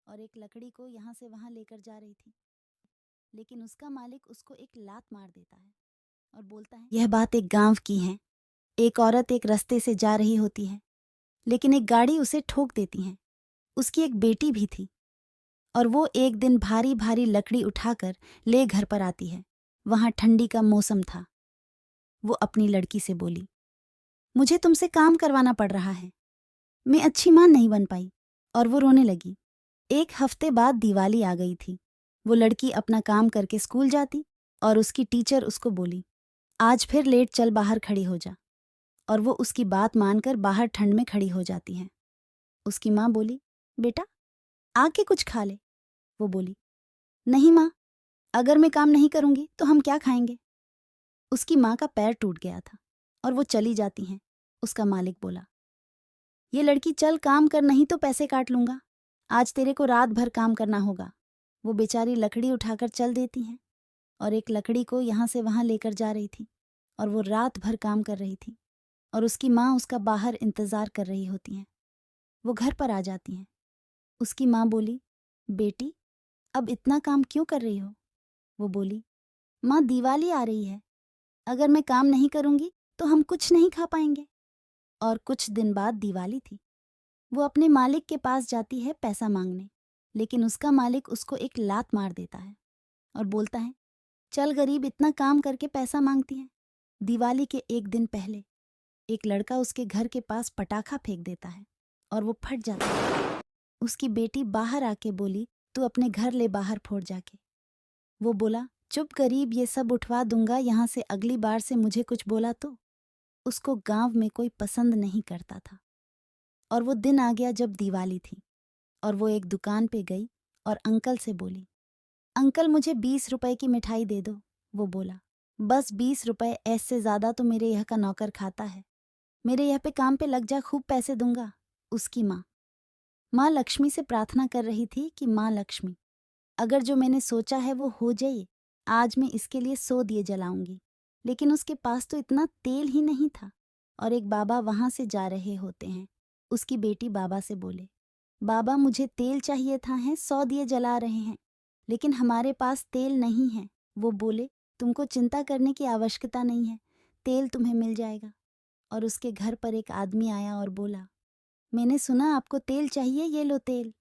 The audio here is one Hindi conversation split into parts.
और एक लकड़ी को यहाँ से वहाँ लेकर जा रही थी, लेकिन उसका मालिक उसको एक लात मार देता है और बोलता है, यह बात एक गांव की है। एक औरत एक रास्ते से जा रही होती है, लेकिन एक गाड़ी उसे ठोक देती है। उसकी एक बेटी भी थी और वो एक दिन भारी भारी लकड़ी उठाकर ले घर पर आती है। वहाँ ठंडी का मौसम था। वो अपनी लड़की से बोली, मुझे तुमसे काम करवाना पड़ रहा है, मैं अच्छी माँ नहीं बन पाई। और वो रोने लगी। एक हफ्ते बाद दिवाली आ गई थी। वो लड़की अपना काम करके स्कूल जाती और उसकी टीचर उसको बोली, आज फिर लेट चल बाहर खड़ी हो जा। और वो उसकी बात मानकर बाहर ठंड में खड़ी हो जाती है। उसकी माँ बोली, बेटा आके कुछ खा ले। वो बोली, नहीं माँ, अगर मैं काम नहीं करूंगी तो हम क्या खाएंगे। उसकी माँ का पैर टूट गया था और वो चली जाती हैं। उसका मालिक बोला, ये लड़की चल काम कर, नहीं तो पैसे काट लूंगा। आज तेरे को रात भर काम करना होगा। वो बेचारी लकड़ी उठाकर चल देती हैं और एक लकड़ी को यहाँ से वहाँ लेकर जा रही थी और वो रात भर काम कर रही थी और उसकी माँ उसका बाहर इंतज़ार कर रही होती हैं। वो घर पर आ जाती हैं। उसकी माँ बोली, बेटी अब इतना काम क्यों कर रही हो। वो बोली, माँ दिवाली आ रही है, अगर मैं काम नहीं करूँगी तो हम कुछ नहीं खा पाएंगे। और कुछ दिन बाद दिवाली थी। वो अपने मालिक के पास जाती है पैसा मांगने, लेकिन उसका मालिक उसको एक लात मार देता है और बोलता है, चल गरीब, इतना काम करके पैसा मांगती है। दिवाली के एक दिन पहले एक लड़का उसके घर के पास पटाखा फेंक देता है और वो फट जाता है। उसकी बेटी बाहर आके बोली, तू अपने घर ले बाहर फोड़ जाके। वो बोला, चुप गरीब, ये सब उठवा दूंगा यहाँ से, अगली बार से मुझे कुछ बोला तो। उसको गांव में कोई पसंद नहीं करता था। और वो दिन आ गया जब दिवाली थी और वो एक दुकान पे गई और अंकल से बोली, अंकल मुझे 20 रुपए की मिठाई दे दो। वो बोला, बस 20 रुपए, ऐसे ज़्यादा तो मेरे यह का नौकर खाता है। मेरे यह पे काम पे लग जा, खूब पैसे दूंगा। उसकी माँ लक्ष्मी से प्रार्थना कर रही थी कि माँ लक्ष्मी, अगर जो मैंने सोचा है वो हो जाए, आज मैं इसके लिए 100 दिए जलाऊंगी। लेकिन उसके पास तो इतना तेल ही नहीं था। और एक बाबा वहां से जा रहे होते हैं। उसकी बेटी बाबा से बोले, बाबा मुझे तेल चाहिए था, है 100 दिए जला रहे हैं, लेकिन हमारे पास तेल नहीं है। वो बोले, तुमको चिंता करने की आवश्यकता नहीं है, तेल तुम्हें मिल जाएगा। और उसके घर पर एक आदमी आया और बोला, मैंने सुना आपको तेल चाहिए, ये लो तेल।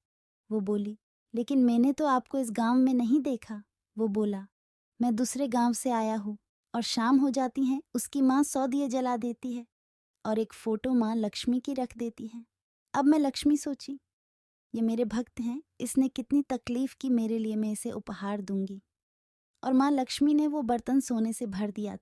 वो बोली, लेकिन मैंने तो आपको इस गांव में नहीं देखा। वो बोला, मैं दूसरे गांव से आया हूँ। और शाम हो जाती है, उसकी माँ 100 दिए जला देती है और एक फोटो माँ लक्ष्मी की रख देती है। अब मैं लक्ष्मी सोची, ये मेरे भक्त हैं, इसने कितनी तकलीफ की मेरे लिए, मैं इसे उपहार दूंगी। और माँ लक्ष्मी ने वो बर्तन सोने से भर दिया था।